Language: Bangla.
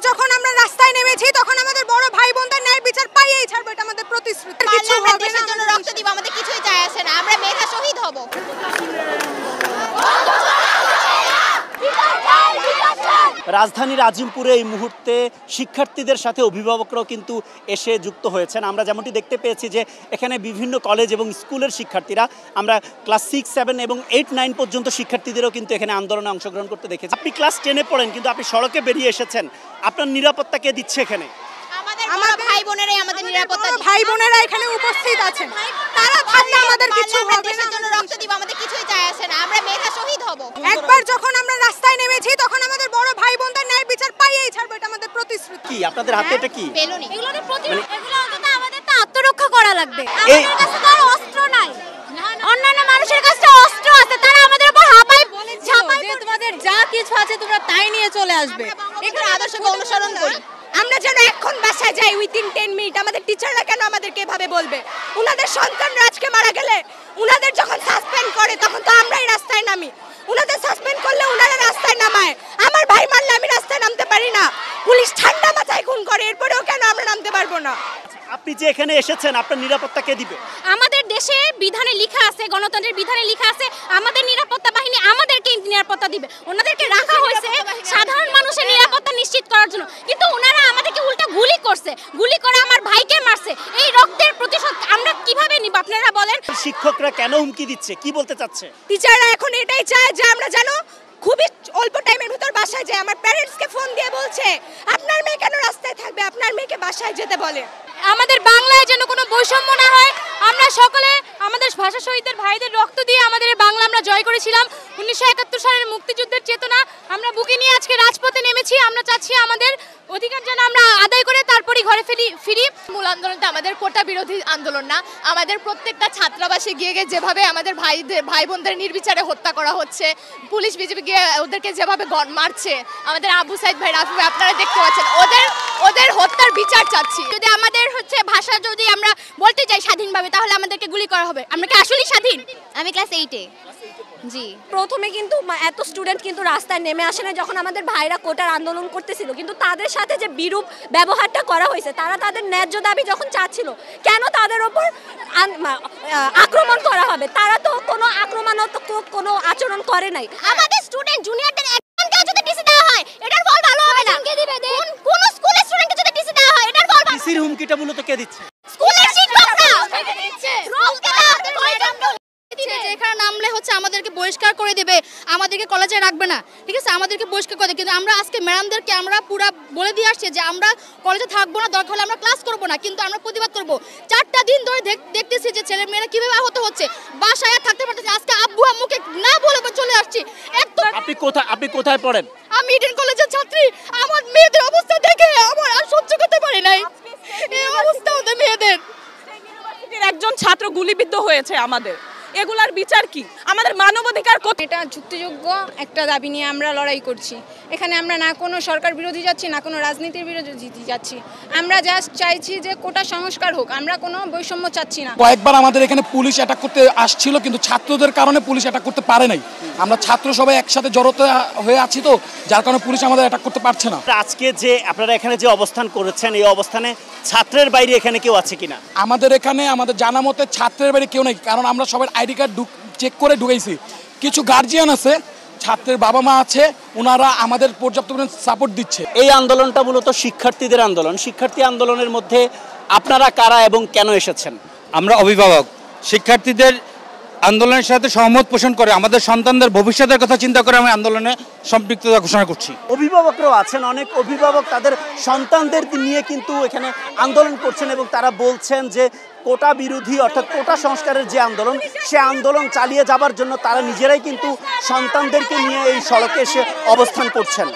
যখন আমরা রাস্তায় নেমেছি তখন আমাদের বড় ভাই বোনদের ন্যায় বিচার পাইয়েই ছাড়বো, এটা আমাদের প্রতিশ্রুতি। কিছু হবে না, দেশের জন্য রক্ত দিব, আমাদের কিছুই যায় আসে না, আমরা মেধা শহীদ হব। রাজধানীর আজিমপুরে এই মুহূর্তে শিক্ষার্থীদের সাথে অভিভাবকরাও কিন্তু এসে যুক্ত হয়েছেন। আমরা যেমনটি দেখতে পেয়েছি যে এখানে বিভিন্ন কলেজ এবং স্কুলের শিক্ষার্থীরা, আমরা ক্লাস 6, 7 এবং 8, 9 পর্যন্ত শিক্ষার্থীদেরও কিন্তু এখানে আন্দোলনে অংশগ্রহণ করতে দেখেছি। আপনি ক্লাস 10-এ পড়েন কিন্তু আপনি সড়কে বেরিয়ে এসেছেন, আপনার নিরাপত্তা কে দিচ্ছে এখানে? আমার ভাই বোনেরাই আমাদের নিরাপত্তা, ভাই বোনেরা এখানে উপস্থিত আছেন, তারা থাকলে আমাদের কিছু হবে না, দেশের জন্য রক্ত দিব, আমাদের কিছুই যায় আসে না, আমরা মেধা শহীদ হব। একবার যখন আমরা রাস্তায় নেমেছি তখন আমাদের বড় ভাই বোনদের ন্যায় বিচার পাইয়েই ছাড়বো, এটা আমাদের প্রতিশ্রুতি। কি আপনাদের হাতে এটা কি? বেলুনি। এগুলো অন্তত আমাদের তো আত্মরক্ষা করা লাগবে। আমাদের কাছে তো অস্ত্র নাই, অন্যান্য মানুষের কাছে অস্ত্র আছে, তারা আমাদের উপর ঝাঁপাই যে তোমাদের যা কিছু আছে তোমরা তাই নিয়ে চলে আসবে। এগুলো আদর্শকে অনুসরণ করি। আমরা যেন এখন বাসায় যাই উইদিন 10 মিনিট, আমাদের টিচাররা কেন আমাদেরকে এভাবে বলবে? উনাদের সন্তানরা আজকে মারা গেলে উনাদের যখন সাসপেন্ড করে তখন তো আমরাই রাস্তায় নামি, উনাদের সাসপেন্ড করলে উনারা রাস্তায় নামায়। আমার ভাই মারলে আমি রাস্তায় নামতে পারি না, পুলিশ ঠান্ডা মাথায় খুন করে, এরপরেও কেন আমরা নামতে পারবো না? আপনি যে এখানে এসেছেন আপনার নিরাপত্তা কে দিবে? আমাদের দেশে বিধানে লেখা আছে, গণতন্ত্রের বিধানে লেখা আছে আমাদের নিরাপত্তা বাহিনী আমাদেরকে নিরাপত্তা দিবে। ওনাদেরকে রাখা হয়েছে সাধারণ মানুষের নিরাপত্তা নিশ্চিত করার জন্য, কিন্তু ওনারা আমাদেরকে উল্টা গুলি করছে, গুলি করে আমার ভাইকে মারছে। এই রক্তের প্রতিশোধ আমরা কিভাবে নিব আপনারা বলেন? শিক্ষকরা কেন হুমকি দিচ্ছে, কি বলতে চাচ্ছে? টিচাররা এখন এটাই চায় যে আমরা জানো খুবই অল্প টাইমের ভিতর বাসায় যাই। আমার প্যারেন্টসকে ফোন দিয়ে বলছে আপনার মেয়ে কেন রাস্তায় থাকবে, আপনার মেয়েকে বাসায় যেতে বলে। আমাদের বাংলায় যেন কোনো বৈষম্য না হয়, আমরা সকলে আমাদের ভাষা শহীদদের ভাইদের রক্ত দিয়ে আমাদের বাংলা আমরা জয় করেছিলাম। 1971 সালের মুক্তিযুদ্ধের চেতনা আমরা বুকে নিয়ে আজকে রাজপথে নেমেছি। আমরা চাচ্ছি আমাদের অধিকার যেন আমরা আদায় করে তারপরই ঘরে ফিরি। মূল আন্দোলনটা আমাদের কোটা বিরোধী আন্দোলন না, আমাদের প্রত্যেকটা ছাত্রাবাসে গিয়ে যেভাবে আমাদের ভাই বোনদের নির্বিচারে হত্যা করা হচ্ছে, পুলিশ বিজেপি গিয়ে ওদেরকে যেভাবে মারছে, আমাদের আবু সাইদ ভাই, রাফি ভাই আপনারা দেখতে পাচ্ছেন, ওদের হত্যার বিচার চাচ্ছি। যদি আমাদের ভাষা যদি আমরা বলতে চাই স্বাধীনভাবে, তাহলে আমাদেরকে গুলি করা হবে। আমরা কি আসলেই স্বাধীন? আমি ক্লাস 8-এ। জি, প্রথমে কিন্তু এত স্টুডেন্ট কিন্তু রাস্তায় নেমে আসে না যখন আমাদের ভাইরা কোটার আন্দোলন করতেছিল, কিন্তু তাদের সাথে যে বিরূপ ব্যবহারটা করা হয়েছে, তারা তাদের ন্যায্য দাবি যখন চাচ্ছিল, কেন তাদের ওপর আক্রমণ করা হবে? তারা তো কোনো আক্রমণাত্মক কোনো আচরণ করে নাই। আমাদের স্টুডেন্ট জুনিয়রদের একজনকে যদি টিসি দেওয়া হয় এটার ফল ভালো হবে না। কোন স্কুলের স্টুডেন্টকে যদি টিসি দেওয়া হয় এটার ফল টিসির হুমকিটা মূলত কে দিচ্ছে? স্কুলের শিক্ষকরা দিচ্ছে। এখানে নামলে আমাদেরকে বহিষ্কার করে দেবে, আমাদেরকে কলেজে রাখবে না, ঠিক আছে, আমাদেরকে বহিষ্কার করে দেবে। কিন্তু আমরা আজকে ম্যাডামদেরকে আমরা পুরো বলে দিয়ে আসছি যে আমরা কলেজে থাকবো না, দরকার হলে আমরা ক্লাস করবো না, কিন্তু আমরা প্রতিবাদ করবো। 4টা দিন ধরে দেখতেছি যে ছেলে মেয়েরা কিভাবে আহত হচ্ছে, বাসায় থাকতে পারতেছে। আজকে আব্বু আম্মুকে না বলে চলে আসছি। আপনি কোথায় পড়েন? আমি ইডেন কলেজের ছাত্রী। আমার মেয়েদের অবস্থা দেখে আমার আর সহ্য করতে পারি নাই, এই অবস্থা ওদের মেয়েদের। একজন ছাত্র গুলিবিদ্ধ হয়েছে, আমাদের এগুলার বিচার কি? আমাদের মানবাধিকার এটা যুক্তিযোগ্য একটা দাবি নিয়ে আমরা লড়াই করছি। এখানে আমরা না কোনো সরকার বিরোধী যাচ্ছি, না কোনো রাজনীতির বিরোধী যাচ্ছি। আমরা জাস্ট চাইছি যে কোটা সংস্কার হোক, আমরা কোনো বৈষম্য চাচ্ছি না। কয়েকবার আমাদের এখানে পুলিশ অ্যাটাক করতে আসছিল, কিন্তু ছাত্রদের কারণে পুলিশ অ্যাটাক করতে পারে নাই। আমরা ছাত্র সবাই একসাথে জড়োতে হয়ে আছি, তো যার কারণে পুলিশ আমাদের অ্যাটাক করতে পারছে না। আজকে যে আপনারা এখানে যে অবস্থান করেছেন, এই অবস্থানে ছাত্রের বাইরে এখানে কেউ আছে কিনা? আমাদের এখানে আমাদের জানা মতে ছাত্রের বাইরে কেউ নেই, কারণ আমরা সবার আইডি কার্ড চেক করে ঢুকেছি। কিছু গার্জিয়ান আছে, ছাত্রের বাবা মা আছে, ওনারা আমাদের পর্যাপ্ত সাপোর্ট দিচ্ছে। এই আন্দোলনটা মূলত শিক্ষার্থীদের আন্দোলন। শিক্ষার্থী আন্দোলনের মধ্যে আপনারা কারা এবং কেন এসেছেন? আমরা অভিভাবক, শিক্ষার্থীদের আন্দোলনের সাথে সহমত পোষণ করে আমাদের সন্তানদের ভবিষ্যতের কথা চিন্তা করে আমি আন্দোলনে সম্পৃক্ততা ঘোষণা করছি। অভিভাবকরাও আছেন, অনেক অভিভাবক তাদের সন্তানদের নিয়ে কিন্তু এখানে আন্দোলন করছেন এবং তারা বলছেন যে কোটা বিরোধী অর্থাৎ কোটা সংস্কারের যে আন্দোলন, সে আন্দোলন চালিয়ে যাবার জন্য তারা নিজেরাই কিন্তু সন্তানদেরকে নিয়ে এই সড়কে এসে অবস্থান করছেন।